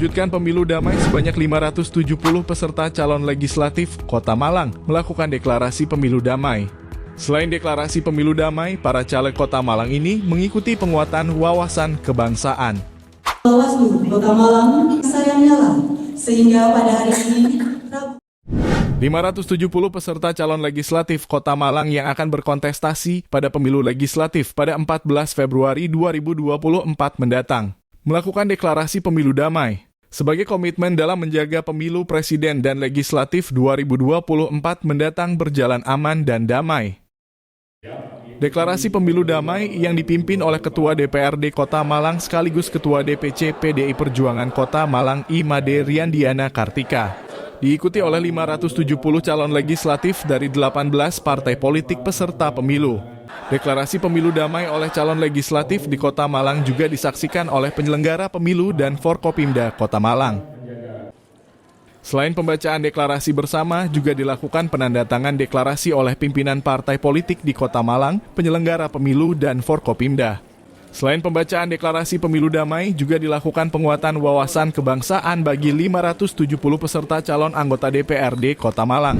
mewujudkan pemilu damai sebanyak 570 peserta calon legislatif Kota Malang melakukan deklarasi pemilu damai. Selain deklarasi pemilu damai, para caleg Kota Malang ini mengikuti penguatan wawasan kebangsaan. Bawaslu Kota Malang sayang nyala, sehingga pada hari ini 570 peserta calon legislatif Kota Malang yang akan berkontestasi pada pemilu legislatif pada 14 Februari 2024 mendatang melakukan deklarasi pemilu damai sebagai komitmen dalam menjaga pemilu presiden dan legislatif 2024 mendatang berjalan aman dan damai. Deklarasi pemilu damai yang dipimpin oleh Ketua DPRD Kota Malang sekaligus Ketua DPC PDI Perjuangan Kota Malang Imade Riandiana Kartika diikuti oleh 570 calon legislatif dari 18 partai politik peserta pemilu. Deklarasi pemilu damai oleh calon legislatif di Kota Malang juga disaksikan oleh penyelenggara pemilu dan Forkopimda Kota Malang. Selain pembacaan deklarasi bersama, juga dilakukan penandatangan deklarasi oleh pimpinan partai politik di Kota Malang, penyelenggara pemilu dan Forkopimda. Selain pembacaan deklarasi pemilu damai, juga dilakukan penguatan wawasan kebangsaan bagi 570 peserta calon anggota DPRD Kota Malang.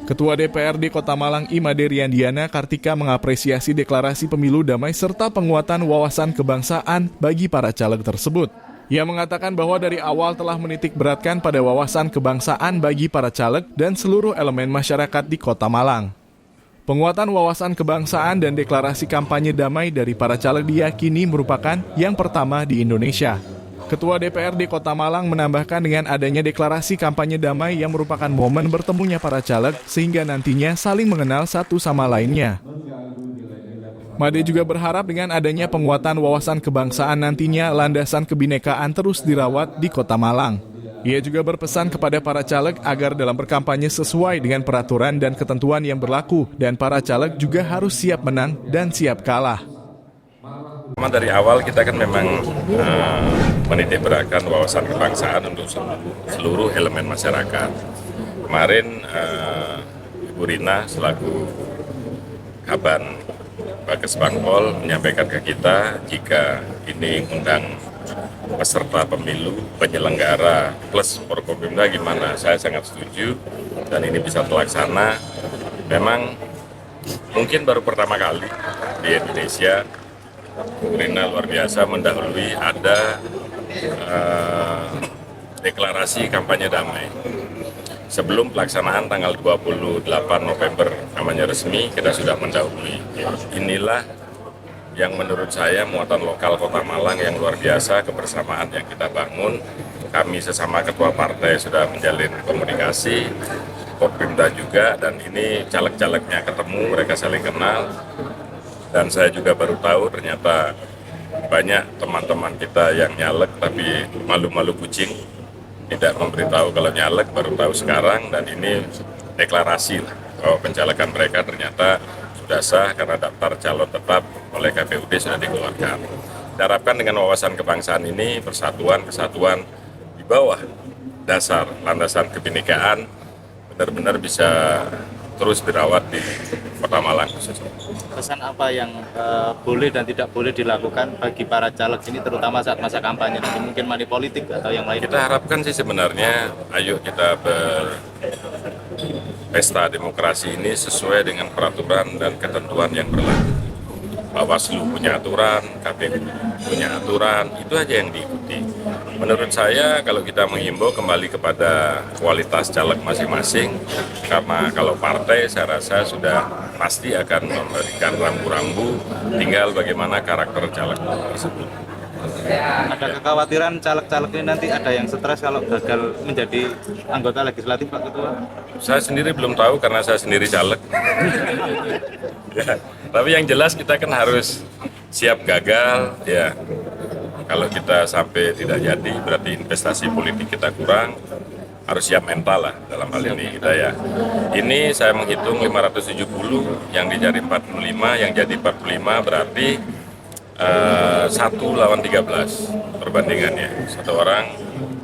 Ketua DPRD Kota Malang Imade Riandiana Kartika mengapresiasi deklarasi pemilu damai serta penguatan wawasan kebangsaan bagi para caleg tersebut. Ia mengatakan bahwa dari awal telah menitik beratkan pada wawasan kebangsaan bagi para caleg dan seluruh elemen masyarakat di Kota Malang. Penguatan wawasan kebangsaan dan deklarasi kampanye damai dari para caleg diyakini merupakan yang pertama di Indonesia. Ketua DPRD Kota Malang menambahkan dengan adanya deklarasi kampanye damai yang merupakan momen bertemunya para caleg sehingga nantinya saling mengenal satu sama lainnya. Made juga berharap dengan adanya penguatan wawasan kebangsaan nantinya landasan kebinekaan terus dirawat di Kota Malang. Ia juga berpesan kepada para caleg agar dalam berkampanye sesuai dengan peraturan dan ketentuan yang berlaku dan para caleg juga harus siap menang dan siap kalah. Dari awal kita kan memang menitik beratkan wawasan kebangsaan untuk seluruh elemen masyarakat. Kemarin Ibu Rina selaku Kaban Bages Bangpol menyampaikan ke kita jika ini undang peserta pemilu, penyelenggara, plus Forkopimda gimana. Saya sangat setuju dan ini bisa terlaksana. Memang mungkin baru pertama kali di Indonesia, Rina luar biasa mendahului ada deklarasi kampanye damai. Sebelum pelaksanaan tanggal 28 November kampanye resmi, kita sudah mendahului. Inilah yang menurut saya muatan lokal Kota Malang yang luar biasa, kebersamaan yang kita bangun. Kami sesama ketua partai sudah menjalin komunikasi, Forkopimda juga, dan ini caleg-calegnya ketemu, mereka saling kenal. Dan saya juga baru tahu ternyata banyak teman-teman kita yang nyalek tapi malu-malu kucing, tidak memberitahu kalau nyalek, baru tahu sekarang, dan ini deklarasi bahwa pencalekan mereka ternyata sudah sah karena daftar calon tetap oleh KPUD sudah dikeluarkan. Kita harapkan dengan wawasan kebangsaan ini persatuan, kesatuan di bawah dasar landasan kebinekaan benar-benar bisa terus dirawat di Kota Malang khususnya. Pesan apa yang boleh dan tidak boleh dilakukan bagi para caleg ini terutama saat masa kampanye nanti, mungkin money politik atau yang lain? Kita harapkan sih sebenarnya ayo kita berpesta demokrasi ini sesuai dengan peraturan dan ketentuan yang berlaku. Bawaslu punya aturan, KPU punya aturan, itu aja yang diikuti. Menurut saya kalau kita menghimbau kembali kepada kualitas caleg masing-masing, karena kalau partai saya rasa sudah pasti akan memberikan rambu-rambu, tinggal bagaimana karakter caleg tersebut. Ada kekhawatiran caleg-caleg ini nanti ada yang stres kalau gagal menjadi anggota legislatif, Pak Ketua? Saya sendiri belum tahu karena saya sendiri caleg. Ya, tapi yang jelas kita kan harus siap gagal, ya. Kalau kita sampai tidak jadi berarti investasi politik kita kurang, harus siap mental lah dalam hal ini kita ya. Ini saya menghitung 570, yang dicari 45, yang jadi 45 berarti 1 lawan 13 perbandingannya. Satu orang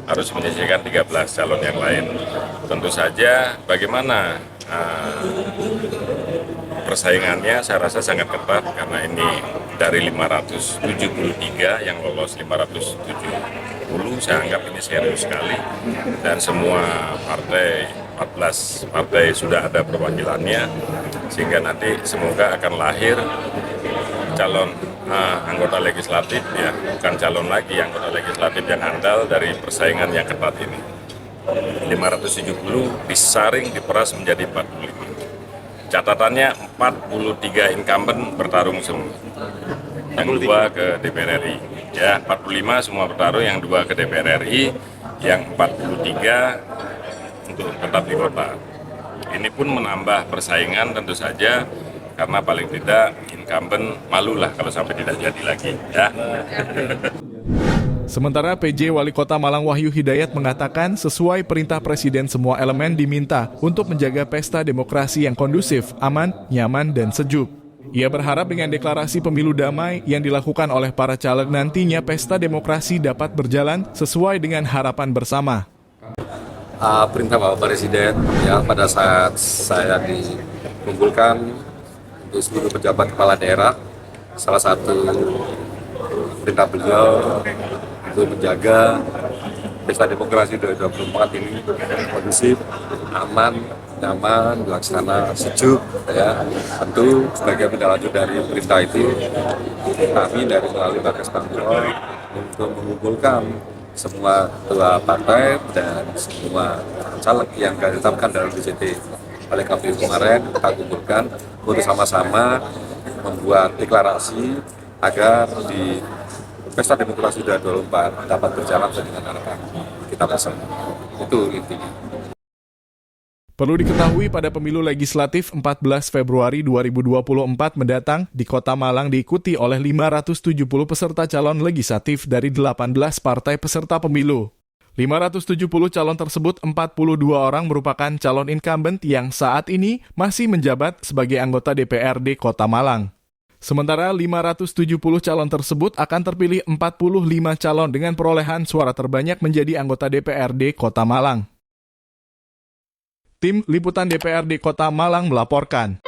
harus menyisihkan 13 calon yang lain. Tentu saja bagaimana persaingannya saya rasa sangat ketat karena ini dari 573 yang lolos 507. saya anggap ini serius sekali dan semua partai, 14 partai sudah ada perwakilannya, sehingga nanti semoga akan lahir calon anggota legislatif, ya bukan calon lagi, anggota legislatif yang andal dari persaingan yang ketat ini. 570 disaring, diperas menjadi 45. Catatannya 43 incumbent bertarung semua. Yang 2 ke DPR RI. Ya, 45 semua bertarung, yang 2 ke DPR RI, yang 43 untuk tetap di kota. Ini pun menambah persaingan tentu saja, karena paling tidak incumbent malulah kalau sampai tidak jadi lagi. Ya. Sementara PJ Wali Kota Malang Wahyu Hidayat mengatakan sesuai perintah Presiden semua elemen diminta untuk menjaga pesta demokrasi yang kondusif, aman, nyaman, dan sejuk. Ia berharap dengan deklarasi pemilu damai yang dilakukan oleh para caleg nantinya pesta demokrasi dapat berjalan sesuai dengan harapan bersama. Perintah Bapak Presiden ya pada saat saya dikumpulkan untuk seluruh pejabat kepala daerah, salah satu perintah beliau untuk menjaga pesta demokrasi 2024 ini kondusif, aman, nyaman, dilaksana sejuk, ya. Tentu sebagai pendalanjut dari perintah itu, kami dari melalui Bagas Pangdam untuk mengumpulkan semua ketua partai dan semua caleg yang ditetapkan dalam DJT oleh KPU kemarin, kita kumpulkan untuk sama-sama membuat deklarasi agar di Pesta Demokrasi 2024 dapat berjalan dengan harapan kita bersama. Itu intinya. Perlu diketahui pada pemilu legislatif 14 Februari 2024 mendatang di Kota Malang diikuti oleh 570 peserta calon legislatif dari 18 partai peserta pemilu. 570 calon tersebut 42 orang merupakan calon incumbent yang saat ini masih menjabat sebagai anggota DPRD Kota Malang. Sementara 570 calon tersebut akan terpilih 45 calon dengan perolehan suara terbanyak menjadi anggota DPRD Kota Malang. Tim Liputan DPRD Kota Malang melaporkan.